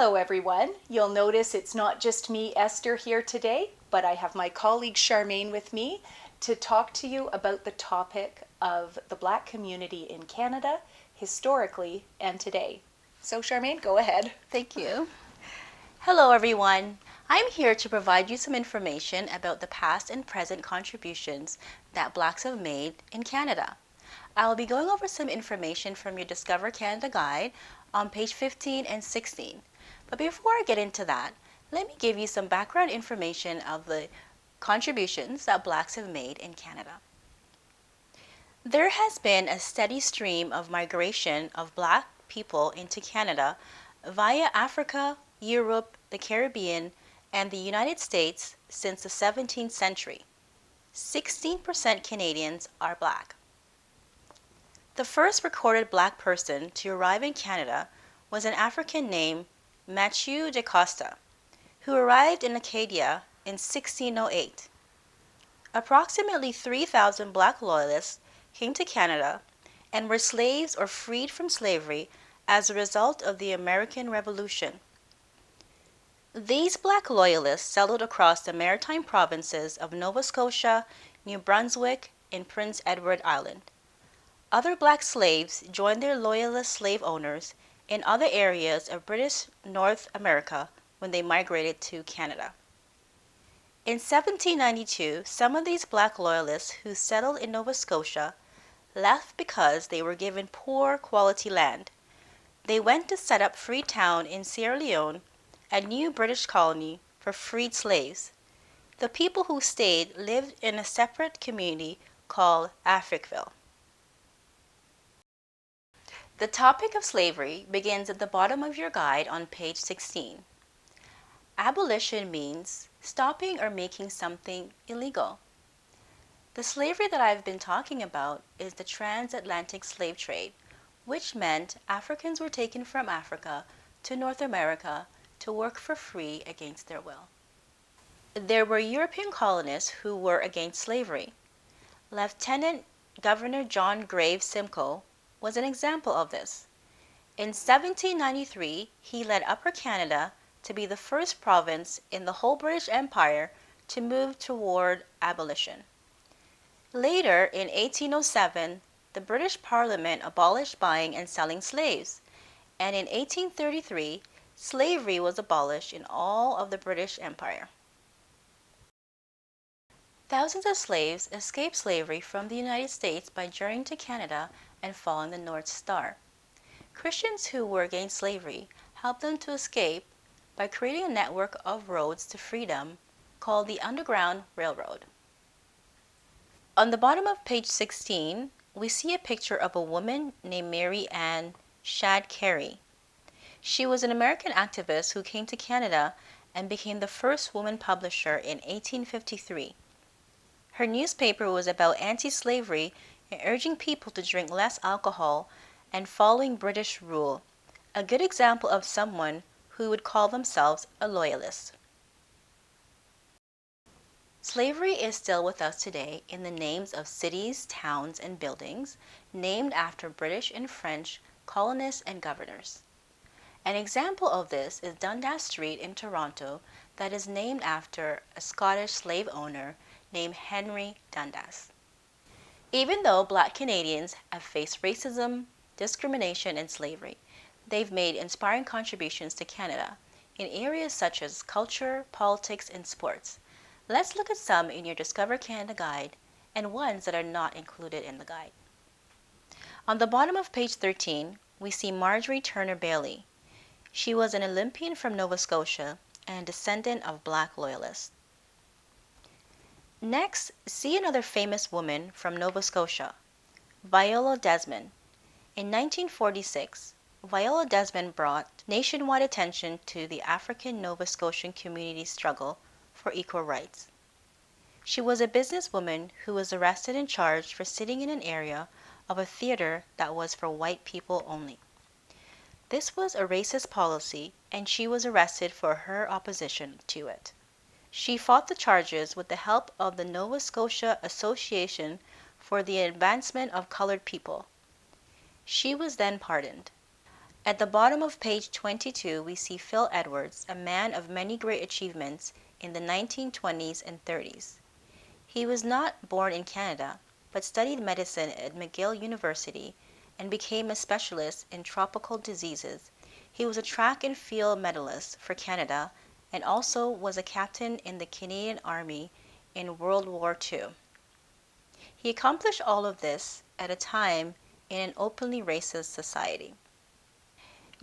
Hello everyone. You'll notice it's not just me, Esther, here today, but I have my colleague Charmaine with me to talk to you about the topic of the Black community in Canada, historically and today. So Charmaine, go ahead. Thank you. Hello everyone. I'm here to provide you some information about the past and present contributions that Blacks have made in Canada. I'll be going over some information from your Discover Canada guide on page 15 and 16. But before I get into that, let me give you some background information of the contributions that Blacks have made in Canada. There has been a steady stream of migration of Black people into Canada via Africa, Europe, the Caribbean, and the United States since the 17th century. 16% Canadians are Black. The first recorded Black person to arrive in Canada was an African named Mathieu de Costa, who arrived in Acadia in 1608. Approximately 3,000 Black Loyalists came to Canada and were slaves or freed from slavery as a result of the American Revolution. These Black Loyalists settled across the maritime provinces of Nova Scotia, New Brunswick, and Prince Edward Island. Other Black slaves joined their Loyalist slave owners in other areas of British North America when they migrated to Canada. In 1792, some of these Black Loyalists who settled in Nova Scotia left because they were given poor quality land. They went to set up Freetown in Sierra Leone, a new British colony for freed slaves. The people who stayed lived in a separate community called Africville. The topic of slavery begins at the bottom of your guide on page 16. Abolition means stopping or making something illegal. The slavery that I've been talking about is the transatlantic slave trade, which meant Africans were taken from Africa to North America to work for free against their will. There were European colonists who were against slavery. Lieutenant Governor John Graves Simcoe was an example of this. In 1793, he led Upper Canada to be the first province in the whole British Empire to move toward abolition. Later, in 1807, the British Parliament abolished buying and selling slaves, and in 1833, slavery was abolished in all of the British Empire. Thousands of slaves escaped slavery from the United States by journeying to Canada and following the North Star. Christians who were against slavery helped them to escape by creating a network of roads to freedom called the Underground Railroad. On the bottom of page 16, we see a picture of a woman named Mary Ann Shadd Cary. She was an American activist who came to Canada and became the first woman publisher in 1853. Her newspaper was about anti-slavery and urging people to drink less alcohol and following British rule, a good example of someone who would call themselves a loyalist. Slavery is still with us today in the names of cities, towns, and buildings named after British and French colonists and governors. An example of this is Dundas Street in Toronto that is named after a Scottish slave owner named Henry Dundas. Even though Black Canadians have faced racism, discrimination, and slavery, they've made inspiring contributions to Canada in areas such as culture, politics, and sports. Let's look at some in your Discover Canada guide and ones that are not included in the guide. On the bottom of page 13, we see Marjorie Turner Bailey. She was an Olympian from Nova Scotia and a descendant of Black Loyalists. Next, see another famous woman from Nova Scotia, Viola Desmond. In 1946, Viola Desmond brought nationwide attention to the African Nova Scotian community's struggle for equal rights. She was a businesswoman who was arrested and charged for sitting in an area of a theater that was for white people only. This was a racist policy, and she was arrested for her opposition to it. She fought the charges with the help of the Nova Scotia Association for the Advancement of Colored People. She was then pardoned. At the bottom of page 22, we see Phil Edwards, a man of many great achievements in the 1920s and 30s. He was not born in Canada, but studied medicine at McGill University and became a specialist in tropical diseases. He was a track and field medalist for Canada and also was a captain in the Canadian Army in World War II. He accomplished all of this at a time in an openly racist society.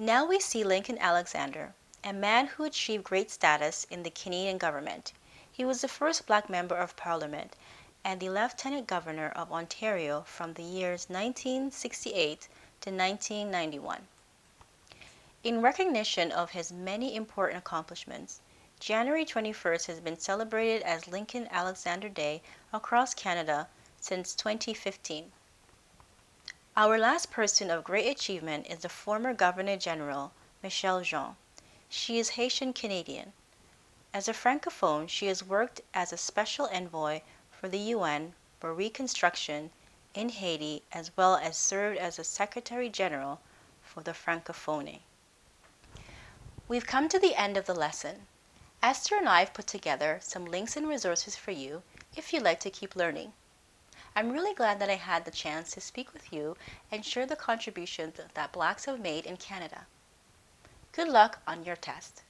Now we see Lincoln Alexander, a man who achieved great status in the Canadian government. He was the first black member of Parliament and the Lieutenant Governor of Ontario from the years 1968 to 1991. In recognition of his many important accomplishments, January 21st has been celebrated as Lincoln Alexander Day across Canada since 2015. Our last person of great achievement is the former Governor General, Michelle Jean. She is Haitian Canadian. As a Francophone, she has worked as a special envoy for the UN for reconstruction in Haiti as well as served as a Secretary General for the Francophonie. We've come to the end of the lesson. Esther and I have put together some links and resources for you if you'd like to keep learning. I'm really glad that I had the chance to speak with you and share the contributions that Blacks have made in Canada. Good luck on your test.